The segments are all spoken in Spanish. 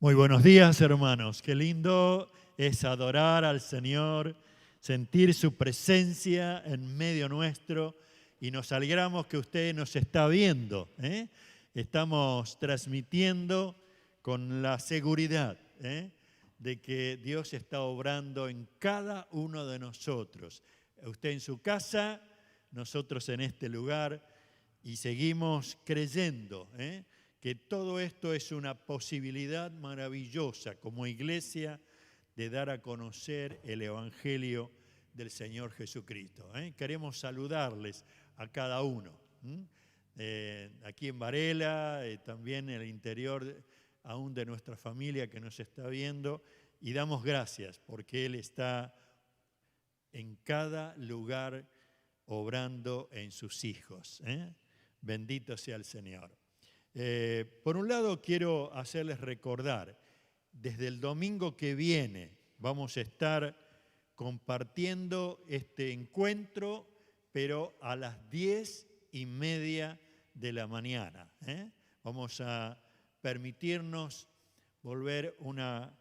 Muy buenos días, hermanos. Qué lindo es adorar al Señor, sentir su presencia en medio nuestro y nos alegramos que usted nos está viendo. Estamos transmitiendo con la seguridad de que Dios está obrando en cada uno de nosotros. Usted en su casa, nosotros en este lugar y seguimos creyendo que todo esto es una posibilidad maravillosa como iglesia de dar a conocer el Evangelio del Señor Jesucristo. Queremos saludarles a cada uno. Aquí en Varela, también en el interior aún de nuestra familia que nos está viendo, y damos gracias porque Él está en cada lugar obrando en sus hijos. Bendito sea el Señor. Por un lado, quiero hacerles recordar, desde el domingo que viene vamos a estar compartiendo este encuentro, pero a las 10:30 de la mañana. Vamos a permitirnos volver una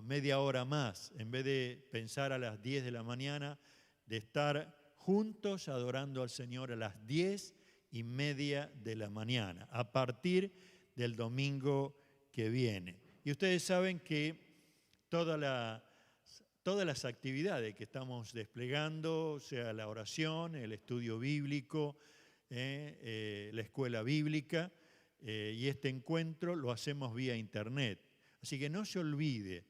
media hora más, en vez de pensar a las 10 de la mañana, de estar juntos adorando al Señor a las 10:30 de la mañana, a partir del domingo que viene. Y ustedes saben que todas las actividades que estamos desplegando, sea la oración, el estudio bíblico, la escuela bíblica y este encuentro lo hacemos vía internet. Así que no se olvide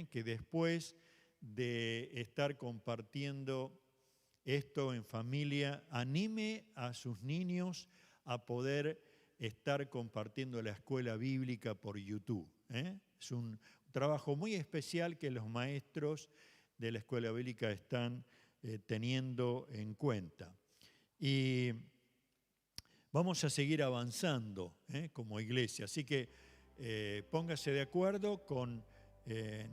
que después de estar compartiendo esto en familia, anime a sus niños a poder estar compartiendo la escuela bíblica por YouTube. Es un trabajo muy especial que los maestros de la escuela bíblica están teniendo en cuenta. Y vamos a seguir avanzando como iglesia, así que póngase de acuerdo con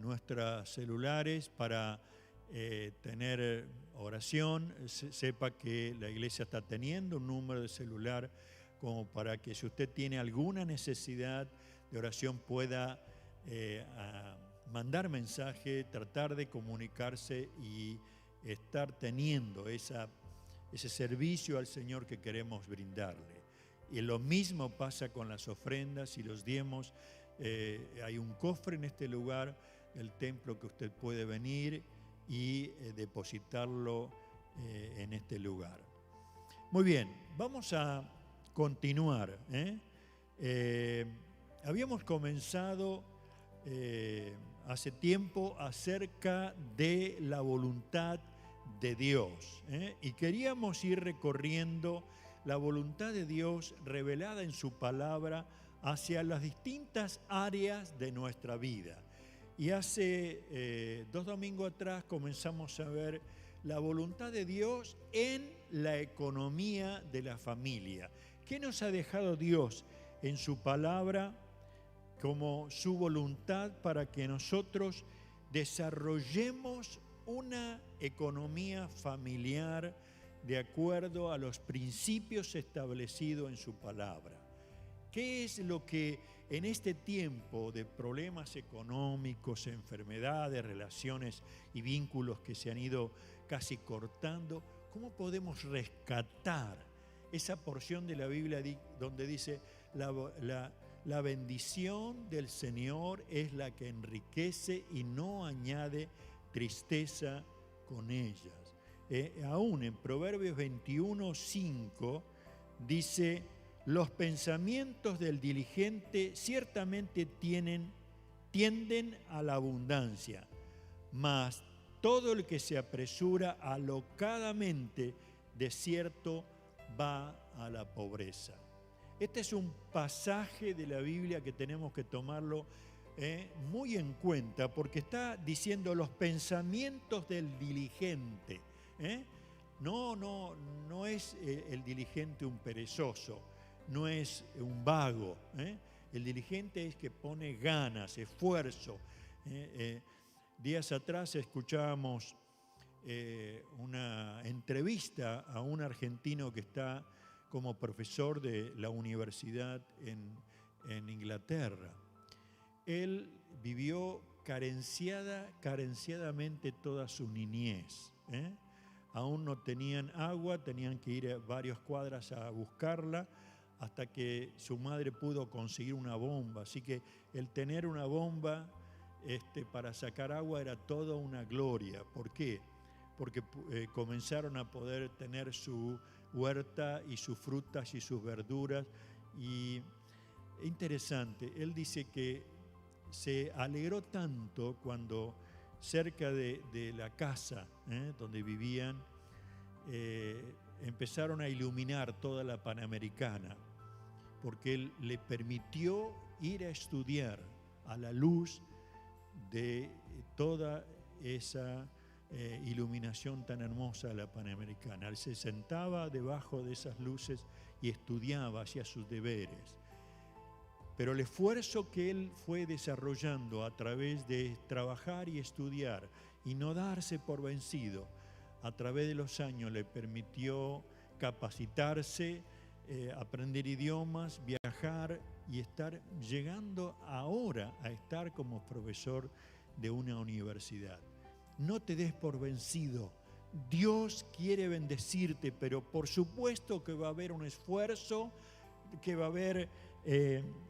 nuestros celulares para tener oración. Sepa que la iglesia está teniendo un número de celular como para que si usted tiene alguna necesidad de oración pueda mandar mensaje, tratar de comunicarse y estar teniendo ese servicio al Señor que queremos brindarle. Y lo mismo pasa con las ofrendas y los diezmos. Hay un cofre en este lugar del templo que usted puede venir y depositarlo en este lugar. Muy bien, vamos a continuar. Habíamos comenzado hace tiempo acerca de la voluntad de Dios y queríamos ir recorriendo la voluntad de Dios revelada en su palabra hacia las distintas áreas de nuestra vida. Y hace 2 domingos atrás comenzamos a ver la voluntad de Dios en la economía de la familia. ¿Qué nos ha dejado Dios en su palabra como su voluntad para que nosotros desarrollemos una economía familiar de acuerdo a los principios establecidos en su palabra? ¿Qué es lo que en este tiempo de problemas económicos, enfermedades, relaciones y vínculos que se han ido casi cortando, cómo podemos rescatar esa porción de la Biblia donde dice la bendición del Señor es la que enriquece y no añade tristeza con ellas? Aún en Proverbios 21:5 dice: los pensamientos del diligente ciertamente tienden a la abundancia, mas todo el que se apresura alocadamente de cierto va a la pobreza. Este es un pasaje de la Biblia que tenemos que tomarlo muy en cuenta, porque está diciendo los pensamientos del diligente. No es el diligente un perezoso, no es un vago. El diligente es que pone ganas, esfuerzo. Días atrás escuchábamos una entrevista a un argentino que está como profesor de la universidad en Inglaterra. él vivió carenciadamente toda su niñez. Aún no tenían agua, tenían que ir a varias cuadras a buscarla, hasta que su madre pudo conseguir una bomba. Así que el tener una bomba para sacar agua era toda una gloria. ¿Por qué? Porque comenzaron a poder tener su huerta y sus frutas y sus verduras. Y interesante, él dice que se alegró tanto cuando cerca de la casa donde vivían empezaron a iluminar toda la Panamericana, porque él le permitió ir a estudiar a la luz de toda esa iluminación tan hermosa de la Panamericana. Él se sentaba debajo de esas luces y estudiaba, hacía sus deberes. Pero el esfuerzo que él fue desarrollando a través de trabajar y estudiar y no darse por vencido, a través de los años le permitió capacitarse, aprender idiomas, viajar y estar llegando ahora a estar como profesor de una universidad. No te des por vencido. Dios quiere bendecirte, pero por supuesto que va a haber un esfuerzo, que va a haber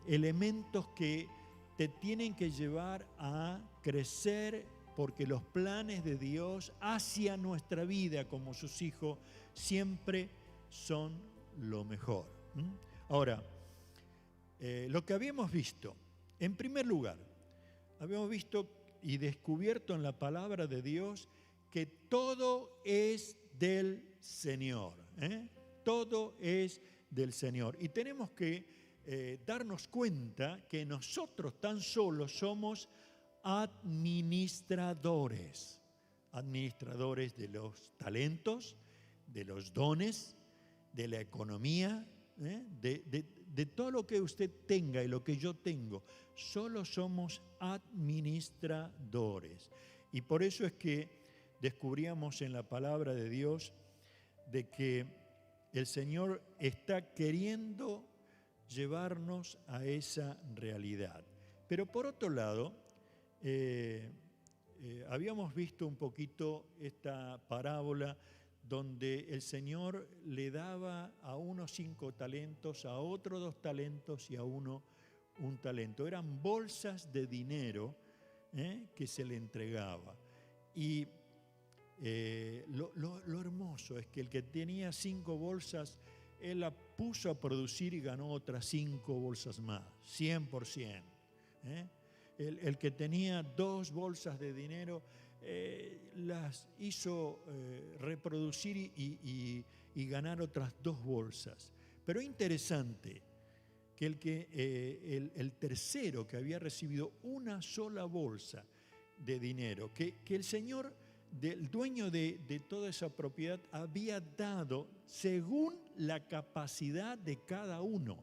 elementos que te tienen que llevar a crecer, porque los planes de Dios hacia nuestra vida como sus hijos siempre son lo mejor. Ahora, lo que habíamos visto, en primer lugar, habíamos visto y descubierto en la palabra de Dios que todo es del Señor. Todo es del Señor. Y tenemos que darnos cuenta que nosotros tan solo somos administradores de los talentos, de los dones, de la economía, de todo lo que usted tenga y lo que yo tengo. Solo somos administradores. Y por eso es que descubríamos en la palabra de Dios de que el Señor está queriendo llevarnos a esa realidad. Pero por otro lado, habíamos visto un poquito esta parábola donde el Señor le daba a uno 5 talentos, a otro 2 talentos y a uno 1 talento. Eran bolsas de dinero que se le entregaba. Y lo hermoso es que el que tenía 5 bolsas, él la puso a producir y ganó otras 5 bolsas más, 100%. El que tenía 2 bolsas de dinero, las hizo reproducir y ganar otras 2 bolsas. Pero interesante que el tercero, que había recibido una sola bolsa de dinero, que el Señor, el dueño de toda esa propiedad, había dado según la capacidad de cada uno.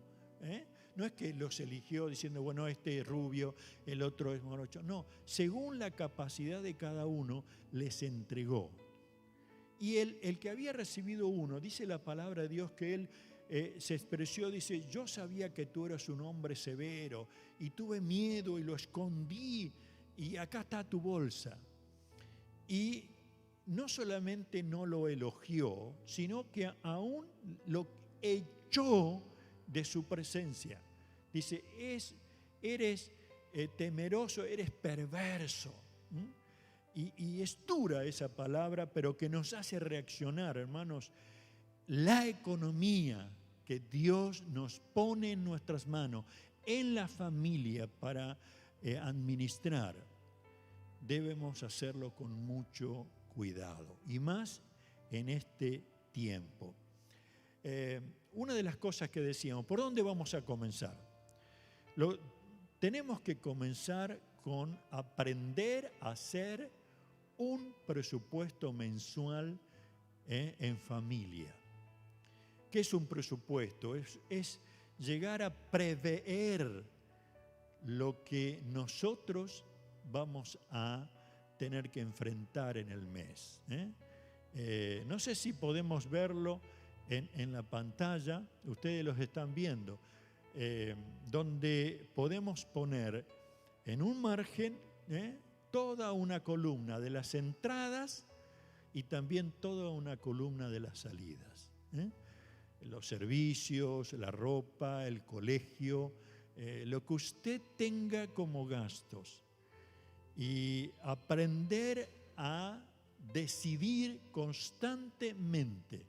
No es que los eligió diciendo, bueno, este es rubio, el otro es morocho. No, según la capacidad de cada uno les entregó. Y el que había recibido uno, dice la palabra de Dios que él se expresó, dice, yo sabía que tú eras un hombre severo y tuve miedo y lo escondí y acá está tu bolsa. Y no solamente no lo elogió, sino que aún lo echó de su presencia. Dice, eres temeroso, eres perverso. Y es dura esa palabra, pero que nos hace reaccionar, hermanos. La economía que Dios nos pone en nuestras manos, en la familia para administrar, debemos hacerlo con mucho cuidado, y más en este tiempo. Una de las cosas que decíamos, ¿por dónde vamos a comenzar? Tenemos que comenzar con aprender a hacer un presupuesto mensual en familia. ¿Qué es un presupuesto? Es llegar a prever lo que nosotros vamos a tener que enfrentar en el mes. No sé si podemos verlo en la pantalla, ustedes los están viendo, donde podemos poner en un margen, toda una columna de las entradas y también toda una columna de las salidas. Los servicios, la ropa, el colegio, lo que usted tenga como gastos. Y aprender a decidir constantemente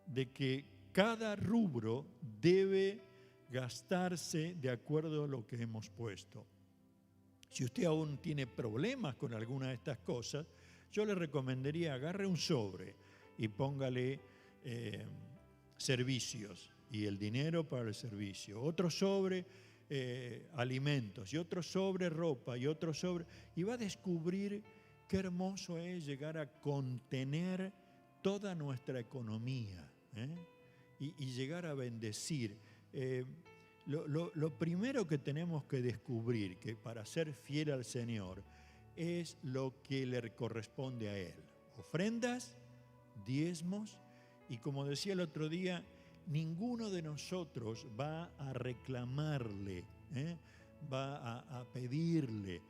de que cada rubro debe gastarse de acuerdo a lo que hemos puesto. Si usted aún tiene problemas con alguna de estas cosas, yo le recomendaría agarre un sobre y póngale servicios y el dinero para el servicio, otro sobre alimentos y otro sobre ropa y otro sobre, y va a descubrir qué hermoso es llegar a contener toda nuestra economía y llegar a bendecir. Lo primero que tenemos que descubrir, que para ser fiel al Señor, es lo que le corresponde a Él. Ofrendas, diezmos, y como decía el otro día, ninguno de nosotros va a reclamarle, va a pedirle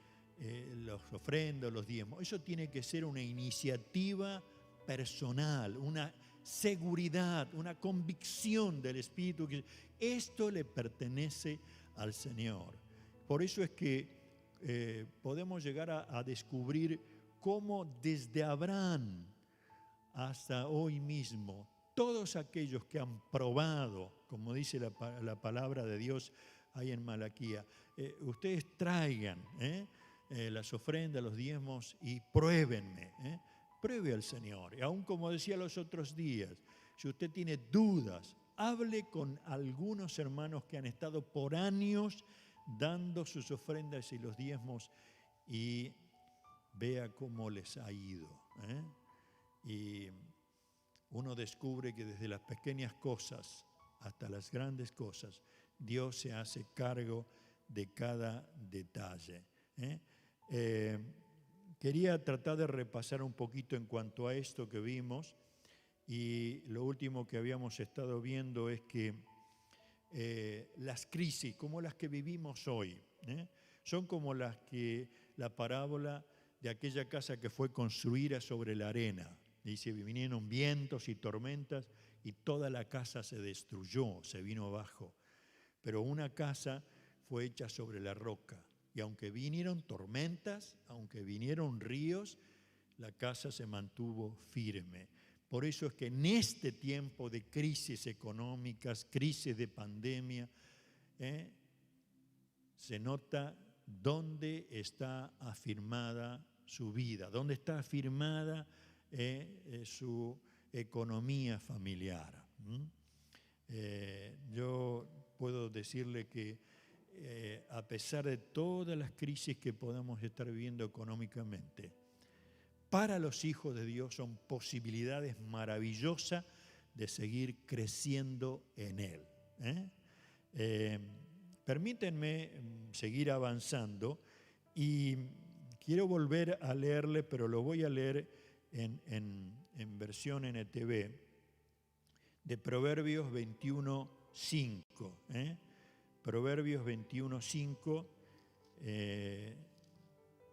los ofrendas, los diezmos. Eso tiene que ser una iniciativa personal, una seguridad, una convicción del Espíritu, que esto le pertenece al Señor. Por eso es que podemos llegar a descubrir cómo desde Abraham hasta hoy mismo, todos aquellos que han probado, como dice la palabra de Dios ahí en Malaquía, ustedes traigan las ofrendas, los diezmos y pruébenme, pruebe al Señor. Y aún como decía los otros días, si usted tiene dudas, hable con algunos hermanos que han estado por años dando sus ofrendas y los diezmos y vea cómo les ha ido. Y uno descubre que desde las pequeñas cosas hasta las grandes cosas, Dios se hace cargo de cada detalle. Quería tratar de repasar un poquito en cuanto a esto que vimos, y lo último que habíamos estado viendo es que las crisis, como las que vivimos hoy, son como las que la parábola de aquella casa que fue construida sobre la arena. Dice, vinieron vientos y tormentas y toda la casa se destruyó, se vino abajo. Pero una casa fue hecha sobre la roca. Y aunque vinieron tormentas, aunque vinieron ríos, la casa se mantuvo firme. Por eso es que en este tiempo de crisis económicas, crisis de pandemia, se nota dónde está afirmada su vida, dónde está afirmada su economía familiar. Yo puedo decirle que a pesar de todas las crisis que podamos estar viviendo económicamente, para los hijos de Dios son posibilidades maravillosas de seguir creciendo en Él. Permítanme seguir avanzando y quiero volver a leerle, pero lo voy a leer en versión NTV, de Proverbios 21:5. Proverbios 21:5,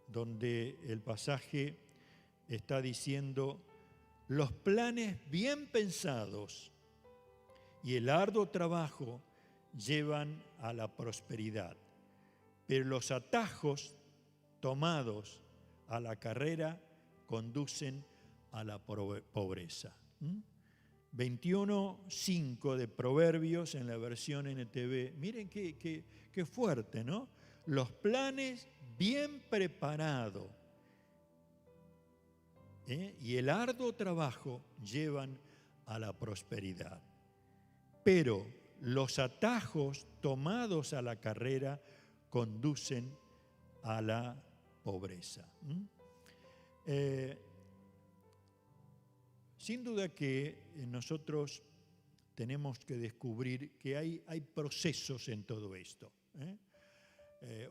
donde el pasaje está diciendo: los planes bien pensados y el arduo trabajo llevan a la prosperidad, pero los atajos tomados a la carrera conducen a la pobreza. 21:5 de Proverbios en la versión NTV. Miren qué fuerte, ¿no? Los planes bien preparados y el arduo trabajo llevan a la prosperidad, pero los atajos tomados a la carrera conducen a la pobreza. Sin duda que nosotros tenemos que descubrir que hay procesos en todo esto.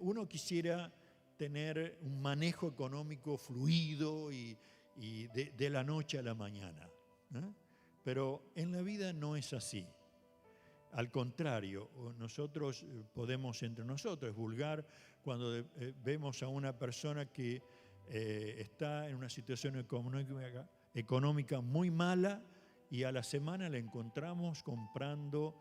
Uno quisiera tener un manejo económico fluido y de la noche a la mañana, pero en la vida no es así. Al contrario, nosotros podemos entre nosotros, es vulgar cuando vemos a una persona que está en una situación económica muy mala y a la semana la encontramos comprando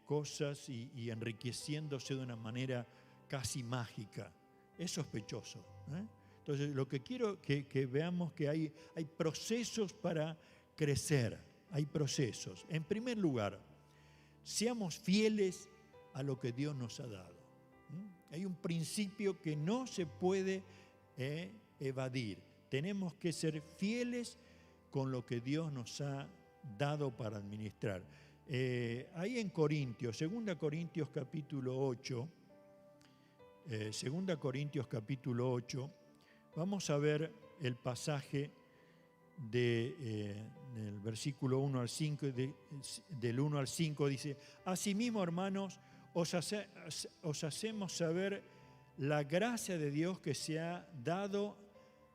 cosas y enriqueciéndose de una manera casi mágica. Es sospechoso. Entonces, lo que quiero que veamos que hay procesos para crecer, hay procesos. En primer lugar, seamos fieles a lo que Dios nos ha dado. Hay un principio que no se puede evadir. Tenemos que ser fieles con lo que Dios nos ha dado para administrar. Ahí en Corintios, 2 Corintios capítulo 8, 2 Corintios capítulo 8, vamos a ver el pasaje del versículo 1 al 5, del 1 al 5 dice: asimismo, hermanos, os hacemos saber la gracia de Dios que se ha dado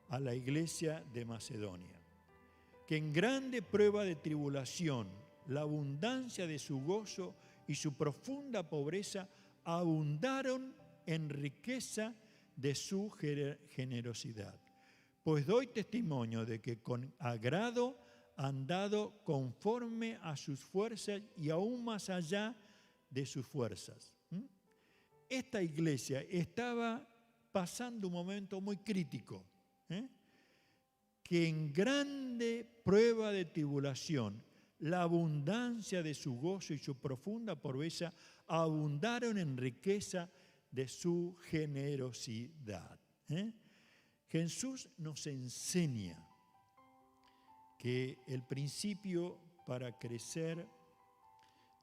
a la iglesia de Macedonia, que en grande prueba de tribulación, la abundancia de su gozo y su profunda pobreza abundaron en riqueza de su generosidad. Pues doy testimonio de que con agrado han dado conforme a sus fuerzas y aún más allá de sus fuerzas. Esta iglesia estaba pasando un momento muy crítico, que en grande prueba de tribulación, la abundancia de su gozo y su profunda pobreza abundaron en riqueza de su generosidad. Jesús nos enseña que el principio para crecer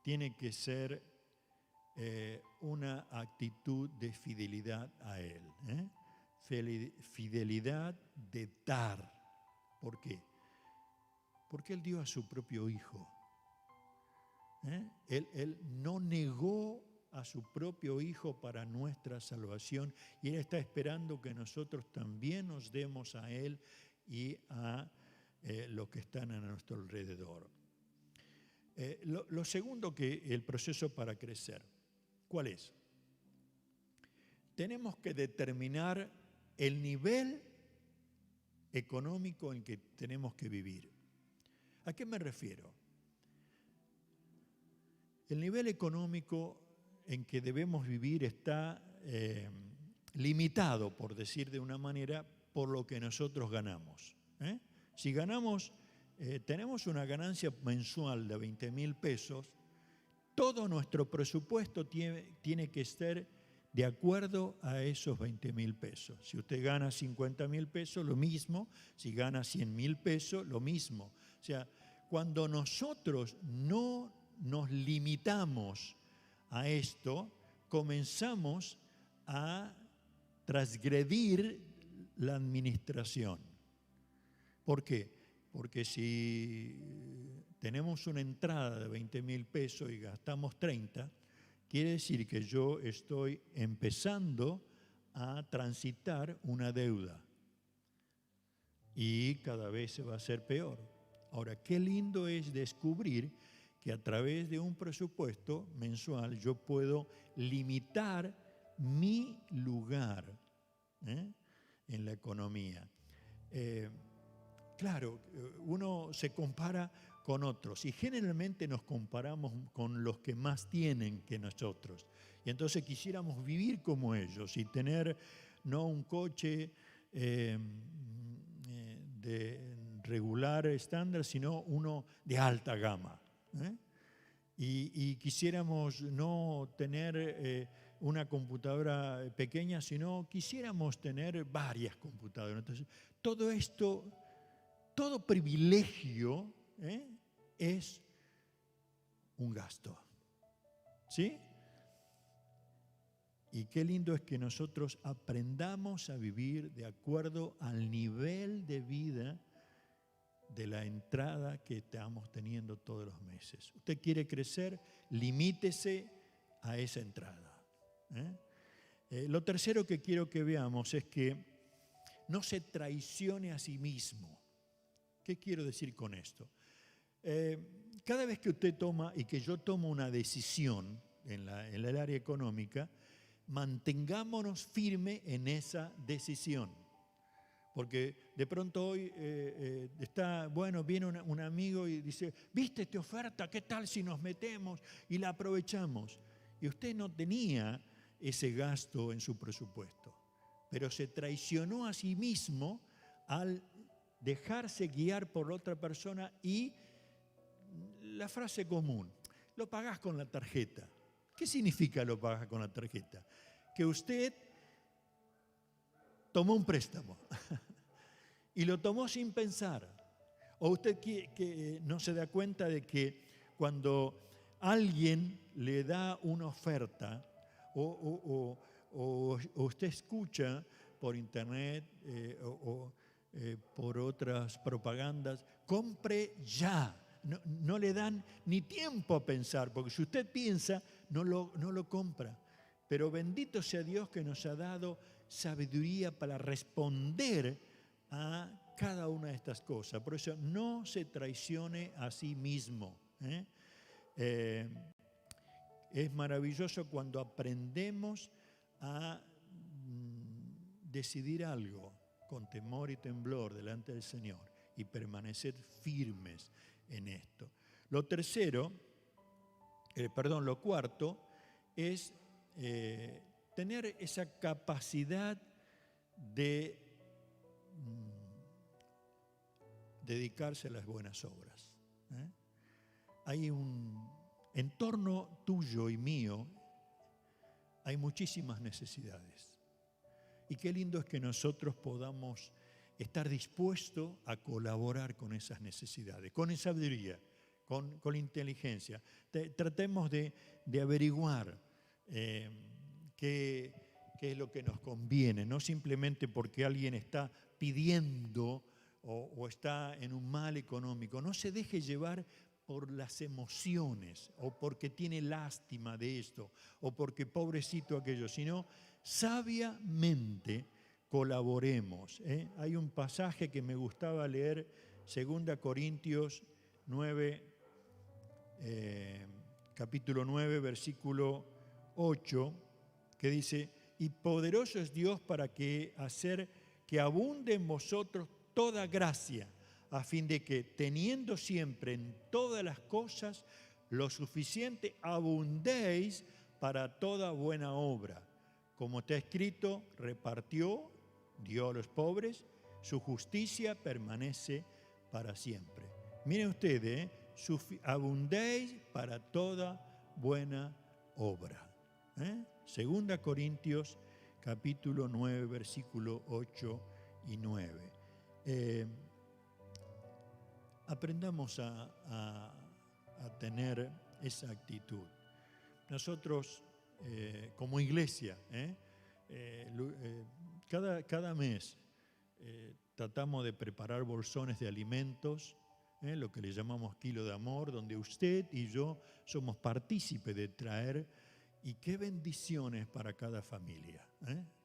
tiene que ser una actitud de fidelidad a Él. Fidelidad de dar. ¿Por qué? Porque Él dio a su propio Hijo. Él no negó a su propio Hijo para nuestra salvación y Él está esperando que nosotros también nos demos a Él y a los que están a nuestro alrededor. Lo segundo, que el proceso para crecer, ¿cuál es? Tenemos que determinar el nivel económico en que tenemos que vivir. ¿A qué me refiero? El nivel económico en que debemos vivir está limitado, por decir de una manera, por lo que nosotros ganamos. Si ganamos, tenemos una ganancia mensual de 20.000 pesos, todo nuestro presupuesto tiene que estar de acuerdo a esos 20.000 pesos. Si usted gana 50.000 pesos, lo mismo. Si gana 100.000 pesos, lo mismo. O sea, cuando nosotros no nos limitamos a esto, comenzamos a transgredir la administración. ¿Por qué? Porque si tenemos una entrada de 20.000 pesos y gastamos 30, quiere decir que yo estoy empezando a transitar una deuda y cada vez se va a hacer peor. Ahora, qué lindo es descubrir que a través de un presupuesto mensual yo puedo limitar mi lugar en la economía. Claro, uno se compara con otros y generalmente nos comparamos con los que más tienen que nosotros. Y entonces quisiéramos vivir como ellos y tener no un coche de regular estándar, sino uno de alta gama. Y quisiéramos no tener una computadora pequeña, sino quisiéramos tener varias computadoras. Entonces, todo esto, todo privilegio es un gasto. ¿Sí? Y qué lindo es que nosotros aprendamos a vivir de acuerdo al nivel de vida de la entrada que estamos teniendo todos los meses. Usted quiere crecer, limítese a esa entrada. Lo tercero que quiero que veamos es que no se traicione a sí mismo. ¿Qué quiero decir con esto? Cada vez que usted toma y que yo tomo una decisión en el área económica, mantengámonos firmes en esa decisión. Porque de pronto hoy viene un amigo y dice, ¿viste esta oferta? ¿Qué tal si nos metemos y la aprovechamos? Y usted no tenía ese gasto en su presupuesto, pero se traicionó a sí mismo al dejarse guiar por otra persona y la frase común, lo pagás con la tarjeta. ¿Qué significa lo pagás con la tarjeta? Que usted tomó un préstamo y lo tomó sin pensar. O usted que no se da cuenta de que cuando alguien le da una oferta o usted escucha por internet por otras propagandas, compre ya. No le dan ni tiempo a pensar, porque si usted piensa, no lo compra. Pero bendito sea Dios que nos ha dado sabiduría para responder a cada una de estas cosas. Por eso no se traicione a sí mismo. Es maravilloso cuando aprendemos a decidir algo con temor y temblor delante del Señor y permanecer firmes en esto. Lo cuarto es tener esa capacidad de dedicarse a las buenas obras. Hay en torno tuyo y mío, hay muchísimas necesidades. Y qué lindo es que nosotros podamos estar dispuestos a colaborar con esas necesidades, con sabiduría, con inteligencia. Tratemos de averiguar qué es lo que nos conviene, no simplemente porque alguien está pidiendo o está en un mal económico. No se deje llevar por las emociones o porque tiene lástima de esto o porque pobrecito aquello, sino sabiamente colaboremos. Hay un pasaje que me gustaba leer, 2 Corintios 9, capítulo 9, versículo 8, que dice, y poderoso es Dios para hacer que abunde en vosotros toda gracia, a fin de que, teniendo siempre en todas las cosas lo suficiente, abundéis para toda buena obra. Como está escrito, repartió, dio a los pobres, su justicia permanece para siempre. Miren ustedes, abundéis para toda buena obra. 2 Corintios capítulo 9, versículo 8 y 9. Aprendamos a tener esa actitud. Nosotros, como iglesia, cada mes tratamos de preparar bolsones de alimentos, lo que le llamamos kilo de amor, donde usted y yo somos partícipes de traer. Y qué bendiciones para cada familia.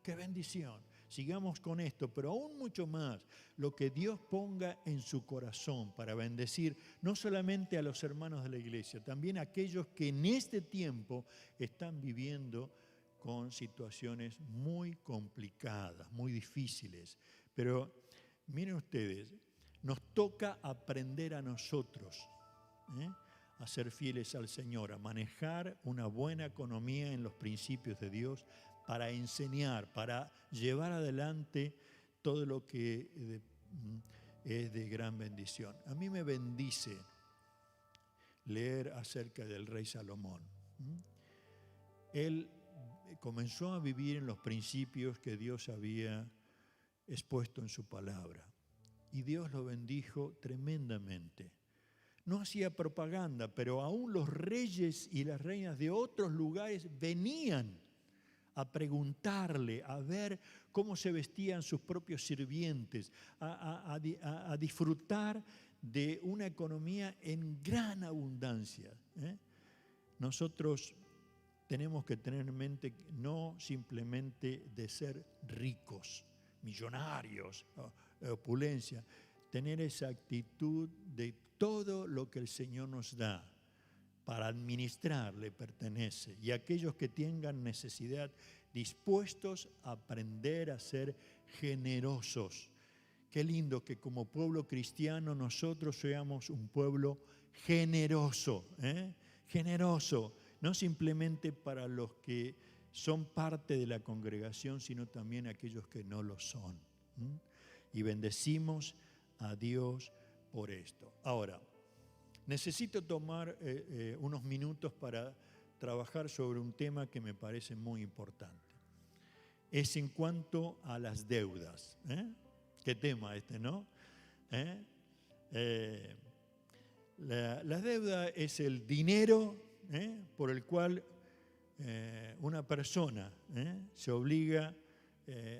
Qué bendición. Sigamos con esto, pero aún mucho más, lo que Dios ponga en su corazón para bendecir no solamente a los hermanos de la iglesia, también a aquellos que en este tiempo están viviendo con situaciones muy complicadas, muy difíciles. Pero miren ustedes, nos toca aprender a nosotros, a ser fieles al Señor, a manejar una buena economía en los principios de Dios, para enseñar, para llevar adelante todo lo que es de gran bendición. A mí me bendice leer acerca del rey Salomón. Él comenzó a vivir en los principios que Dios había expuesto en su palabra y Dios lo bendijo tremendamente. No hacía propaganda, pero aún los reyes y las reinas de otros lugares venían a preguntarle, a ver cómo se vestían sus propios sirvientes, a disfrutar de una economía en gran abundancia. Nosotros tenemos que tener en mente no simplemente de ser ricos, millonarios, opulencia. tener esa actitud de todo lo que el Señor nos da para administrar le pertenece. Y aquellos que tengan necesidad, dispuestos a aprender a ser generosos. Qué lindo que como pueblo cristiano nosotros seamos un pueblo generoso, generoso, no simplemente para los que son parte de la congregación, sino también aquellos que no lo son. Y bendecimos a Dios por esto. Ahora, necesito tomar unos minutos para trabajar sobre un tema que me parece muy importante. Es en cuanto a las deudas. ¿Qué tema este, no? La deuda es el dinero por el cual una persona se obliga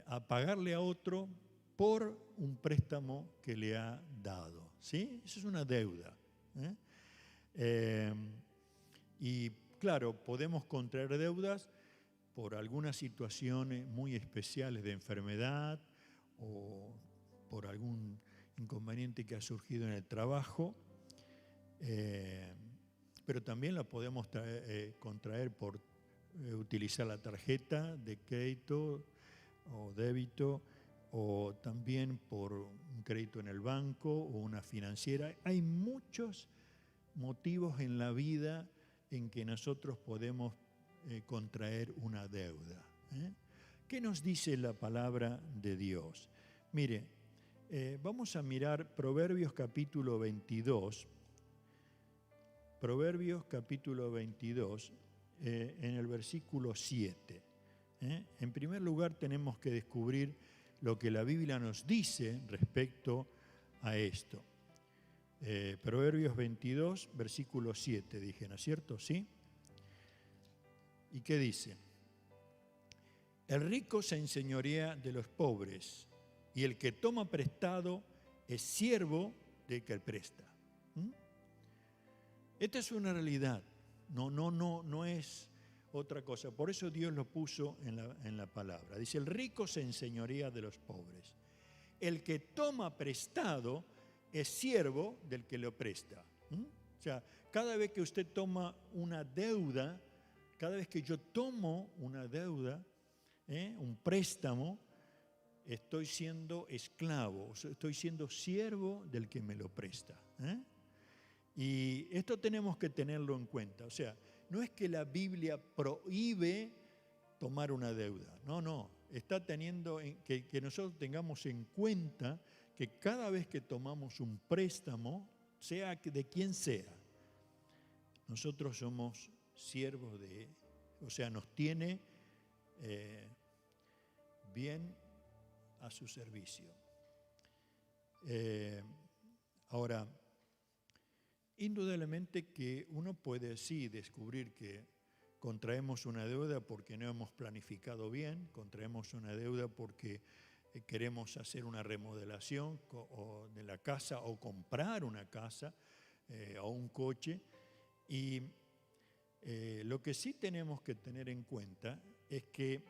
a pagarle a otro por un préstamo que le ha dado. ¿Sí? Eso es una deuda. Y claro, podemos contraer deudas por algunas situaciones muy especiales de enfermedad o por algún inconveniente que ha surgido en el trabajo, pero también la podemos contraer por utilizar la tarjeta de crédito o débito, o también por un crédito en el banco o una financiera. Hay muchos motivos en la vida en que nosotros podemos contraer una deuda. ¿Qué nos dice la palabra de Dios? Mire, vamos a mirar Proverbios capítulo 22. Proverbios capítulo 22, en el versículo 7. En primer lugar tenemos que descubrir lo que la Biblia nos dice respecto a esto. Proverbios 22, versículo 7, dije, ¿no es cierto? ¿Sí? ¿Y qué dice? El rico se enseñorea de los pobres, y el que toma prestado es siervo del que presta. Esta es una realidad, no es otra cosa. Por eso Dios lo puso en la palabra. Dice, el rico se enseñorea de los pobres. El que toma prestado es siervo del que lo presta. O sea, cada vez que usted toma una deuda, cada vez que yo tomo una deuda, un préstamo, estoy siendo esclavo, estoy siendo siervo del que me lo presta. Y esto tenemos que tenerlo en cuenta. O sea, no es que la Biblia prohíbe tomar una deuda. No. Está teniendo que nosotros tengamos en cuenta que cada vez que tomamos un préstamo, sea de quien sea, nosotros somos siervos de, o sea, nos tiene bien a su servicio. Ahora, indudablemente que uno puede sí descubrir que contraemos una deuda porque no hemos planificado bien, contraemos una deuda porque queremos hacer una remodelación de la casa o comprar una casa o un coche. Y lo que sí tenemos que tener en cuenta es que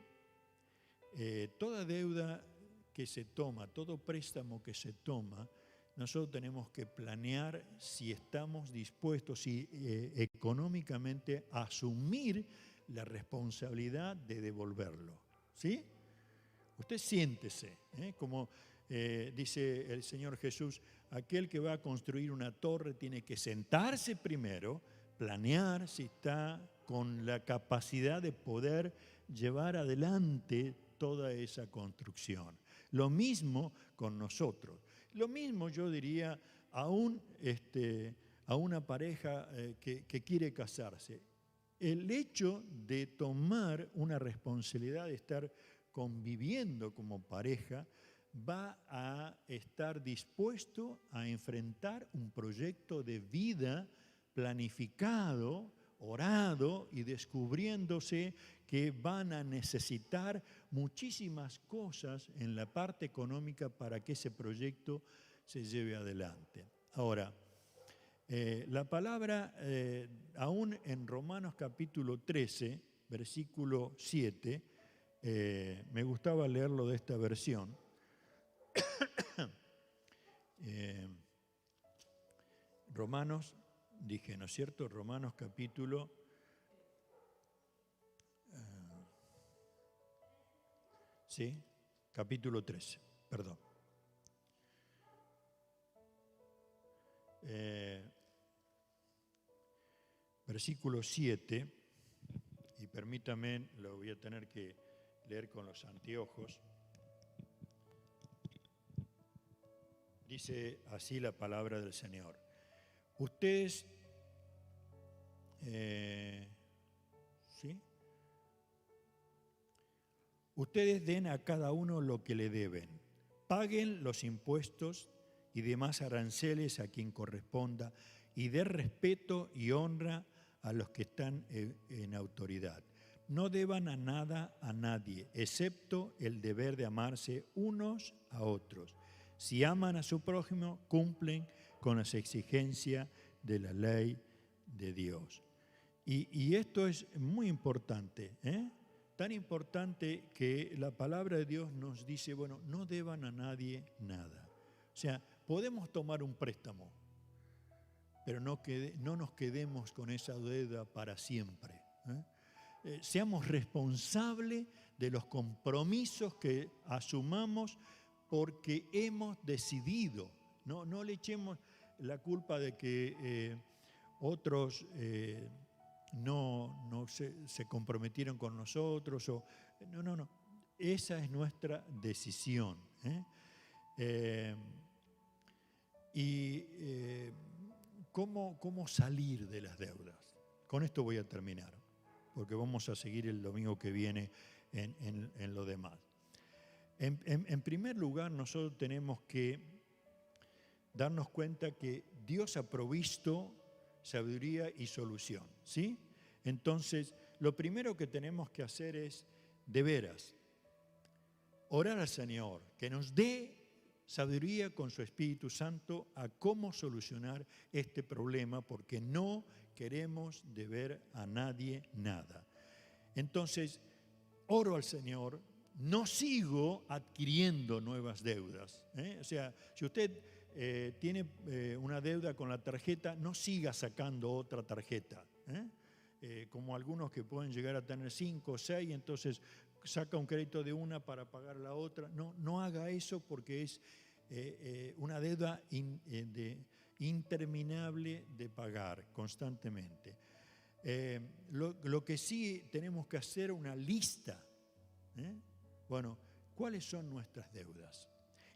toda deuda que se toma, todo préstamo que se toma, nosotros tenemos que planear si estamos dispuestos económicamente a asumir la responsabilidad de devolverlo. ¿Sí? Usted siéntese, como dice el Señor Jesús, aquel que va a construir una torre tiene que sentarse primero, planear si está con la capacidad de poder llevar adelante toda esa construcción. Lo mismo con nosotros. Lo mismo yo diría a una pareja que quiere casarse. El hecho de tomar una responsabilidad de estar conviviendo como pareja va a estar dispuesto a enfrentar un proyecto de vida planificado, orado y descubriéndose que van a necesitar muchísimas cosas en la parte económica para que ese proyecto se lleve adelante. Ahora, la palabra, aún en Romanos capítulo 13, versículo 7, me gustaba leerlo de esta versión. Romanos, dije, ¿no es cierto? Romanos capítulo 13, perdón. Versículo 7, y permítame, lo voy a tener que leer con los anteojos. Dice así la palabra del Señor. Ustedes, ustedes den a cada uno lo que le deben. Paguen los impuestos y demás aranceles a quien corresponda y den respeto y honra a los que están en autoridad. No deban a nada a nadie, excepto el deber de amarse unos a otros. Si aman a su prójimo, cumplen con las exigencias de la ley de Dios. Y esto es muy importante, tan importante que la palabra de Dios nos dice, bueno, no deban a nadie nada. O sea, podemos tomar un préstamo, pero no nos quedemos con esa deuda para siempre. Seamos responsables de los compromisos que asumamos porque hemos decidido. No le echemos la culpa de que otros no se comprometieron con nosotros. No. Esa es nuestra decisión. ¿Cómo salir de las deudas? Con esto voy a terminar, porque vamos a seguir el domingo que viene en lo demás. En primer lugar, nosotros tenemos que darnos cuenta que Dios ha provisto sabiduría y solución, ¿sí? Entonces, lo primero que tenemos que hacer es, de veras, orar al Señor, que nos dé sabiduría con su Espíritu Santo a cómo solucionar este problema, porque no queremos deber a nadie nada. Entonces, oro al Señor, no sigo adquiriendo nuevas deudas. O sea, si usted tiene una deuda con la tarjeta, no siga sacando otra tarjeta. Como algunos que pueden llegar a tener 5 o 6, entonces saca un crédito de una para pagar la otra. No haga eso porque es una deuda interminable de pagar constantemente. Lo que sí tenemos que hacer una lista. Bueno, ¿cuáles son nuestras deudas?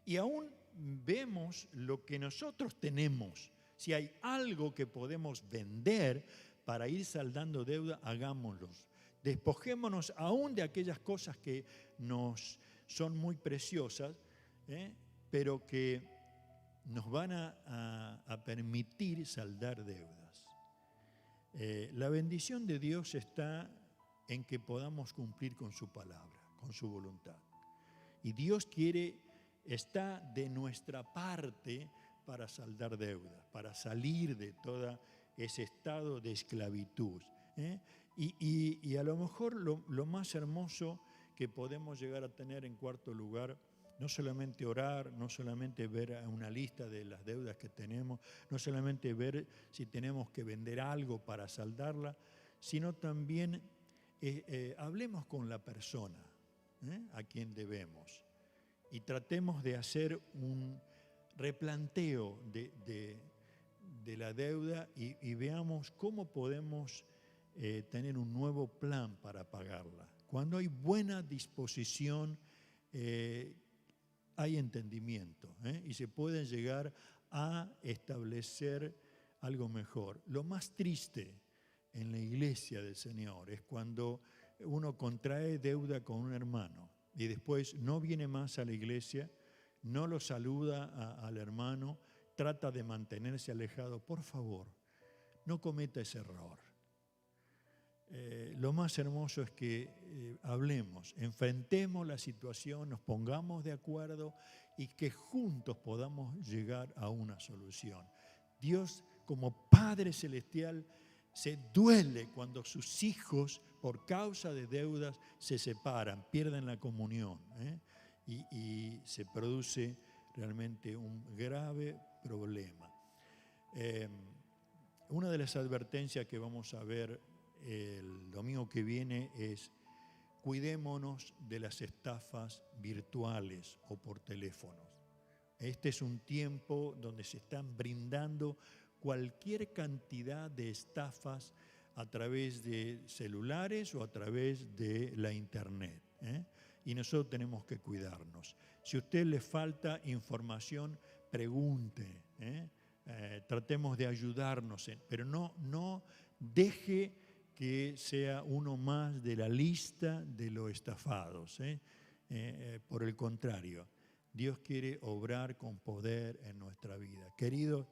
Y aún vemos lo que nosotros tenemos. Si hay algo que podemos vender para ir saldando deuda, hagámoslo. Despojémonos aún de aquellas cosas que nos son muy preciosas, pero que nos van a permitir saldar deudas. La bendición de Dios está en que podamos cumplir con su palabra, con su voluntad. Y Dios está de nuestra parte para saldar deudas, para salir de todo ese estado de esclavitud. Y a lo mejor lo más hermoso que podemos llegar a tener en cuarto lugar, no solamente orar, no solamente ver una lista de las deudas que tenemos, no solamente ver si tenemos que vender algo para saldarla, sino también hablemos con la persona a quien debemos y tratemos de hacer un replanteo de la deuda y veamos cómo podemos tener un nuevo plan para pagarla. Cuando hay buena disposición, hay entendimiento y se puede llegar a establecer algo mejor. Lo más triste en la iglesia del Señor es cuando uno contrae deuda con un hermano y después no viene más a la iglesia, no lo saluda al hermano, trata de mantenerse alejado. Por favor, no cometa ese error. Lo más hermoso es que hablemos, enfrentemos la situación, nos pongamos de acuerdo y que juntos podamos llegar a una solución. Dios, como Padre Celestial, se duele cuando sus hijos, por causa de deudas, se separan, pierden la comunión y se produce realmente un grave problema. Una de las advertencias que vamos a ver el domingo que viene es: cuidémonos de las estafas virtuales o por teléfonos. Este es un tiempo donde se están brindando cualquier cantidad de estafas a través de celulares o a través de la internet, y nosotros tenemos que cuidarnos. Si a usted le falta información, pregunte, tratemos de ayudarnos, pero no deje que sea uno más de la lista de los estafados. Por el contrario, Dios quiere obrar con poder en nuestra vida. Querido,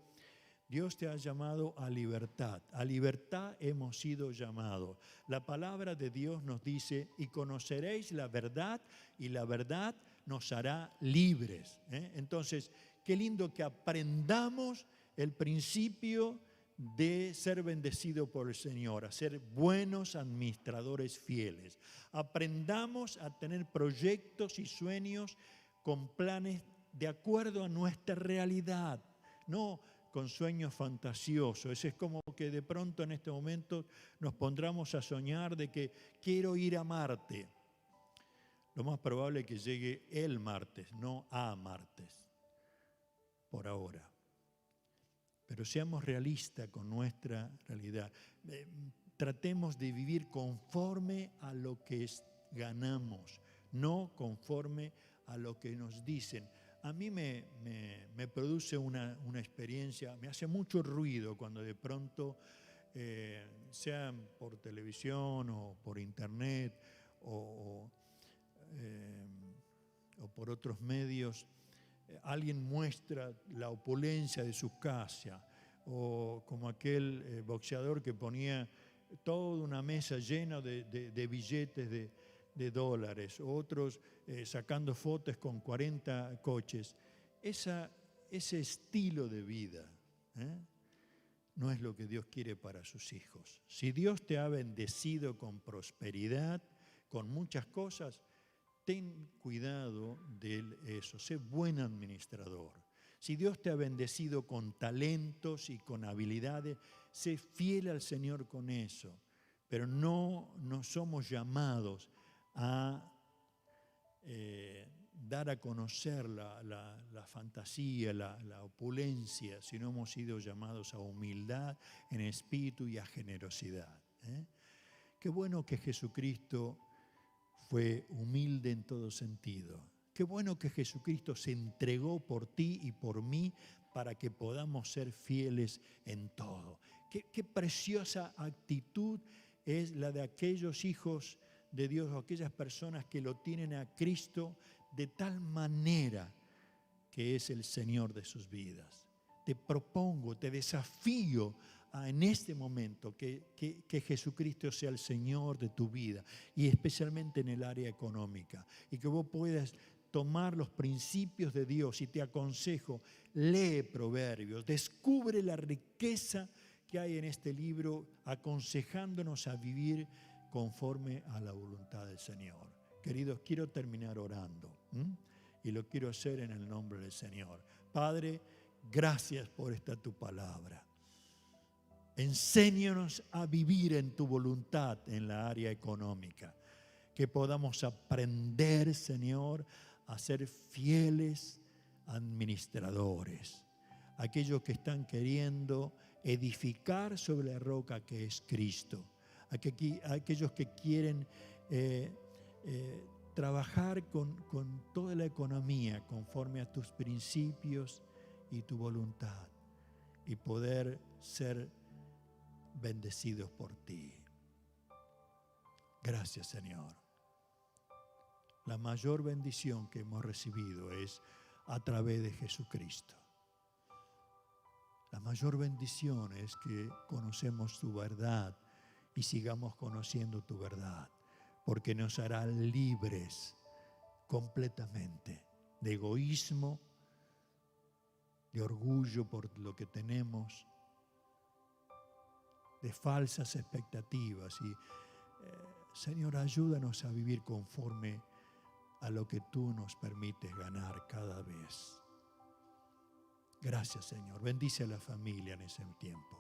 Dios te ha llamado a libertad. A libertad hemos sido llamados. La palabra de Dios nos dice: y conoceréis la verdad, y la verdad nos hará libres. Entonces, qué lindo que aprendamos el principio de ser bendecido por el Señor, a ser buenos administradores fieles. Aprendamos a tener proyectos y sueños con planes de acuerdo a nuestra realidad, no con sueños fantasiosos. Es como que de pronto en este momento nos pondremos a soñar de que quiero ir a Marte. Lo más probable es que llegue el martes, no a martes, por ahora. Pero seamos realistas con nuestra realidad. Tratemos de vivir conforme a lo que ganamos, no conforme a lo que nos dicen. A mí me produce una experiencia, me hace mucho ruido cuando de pronto, sea por televisión o por internet o por otros medios, alguien muestra la opulencia de su casa, o como aquel boxeador que ponía toda una mesa llena de billetes de dólares, otros sacando fotos con 40 coches. Ese estilo de vida no es lo que Dios quiere para sus hijos. Si Dios te ha bendecido con prosperidad, con muchas cosas, ten cuidado de eso, sé buen administrador. Si Dios te ha bendecido con talentos y con habilidades, sé fiel al Señor con eso. Pero no somos llamados a dar a conocer la fantasía, la opulencia, sino hemos sido llamados a humildad en espíritu y a generosidad. Qué bueno que Jesucristo fue humilde en todo sentido. Qué bueno que Jesucristo se entregó por ti y por mí para que podamos ser fieles en todo. Qué preciosa actitud es la de aquellos hijos de Dios o aquellas personas que lo tienen a Cristo de tal manera que es el Señor de sus vidas. Te propongo, te desafío en este momento que Jesucristo sea el Señor de tu vida, y especialmente en el área económica, y que vos puedas tomar los principios de Dios. Y te aconsejo, lee Proverbios, descubre la riqueza que hay en este libro aconsejándonos a vivir conforme a la voluntad del Señor. Queridos, quiero terminar orando, y lo quiero hacer en el nombre del Señor. Padre, gracias por esta tu palabra. Enséñanos a vivir en tu voluntad en la área económica. Que podamos aprender, Señor, a ser fieles administradores. Aquellos que están queriendo edificar sobre la roca que es Cristo. Aquellos que quieren trabajar con toda la economía conforme a tus principios y tu voluntad, y poder ser bendecidos por ti. Gracias, Señor. La mayor bendición que hemos recibido es a través de Jesucristo. La mayor bendición es que conocemos tu verdad y sigamos conociendo tu verdad, porque nos hará libres completamente de egoísmo, de orgullo por lo que tenemos, de falsas expectativas. Y Señor, ayúdanos a vivir conforme a lo que tú nos permites ganar cada vez. Gracias, Señor. Bendice a la familia en ese tiempo.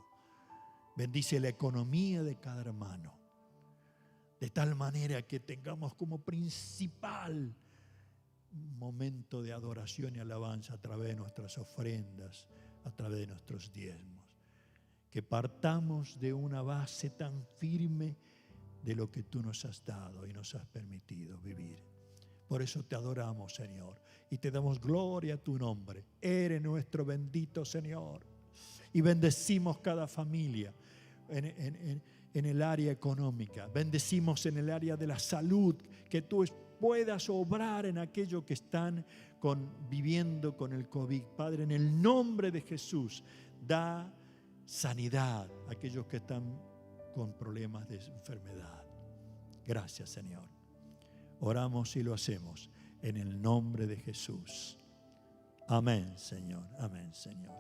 Bendice la economía de cada hermano. De tal manera que tengamos como principal momento de adoración y alabanza a través de nuestras ofrendas, a través de nuestros diezmos. Que partamos de una base tan firme de lo que tú nos has dado y nos has permitido vivir. Por eso te adoramos, Señor, y te damos gloria a tu nombre. Eres nuestro bendito Señor. Y bendecimos cada familia en el área económica. Bendecimos en el área de la salud, que tú puedas obrar en aquellos que están viviendo con el COVID. Padre, en el nombre de Jesús, da sanidad a aquellos que están con problemas de enfermedad. Gracias, Señor. Oramos y lo hacemos en el nombre de Jesús. Amén, Señor. Amén, Señor.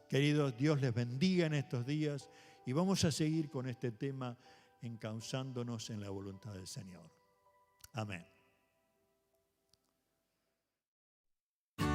Queridos, Dios les bendiga en estos días y vamos a seguir con este tema encauzándonos en la voluntad del Señor. Amén.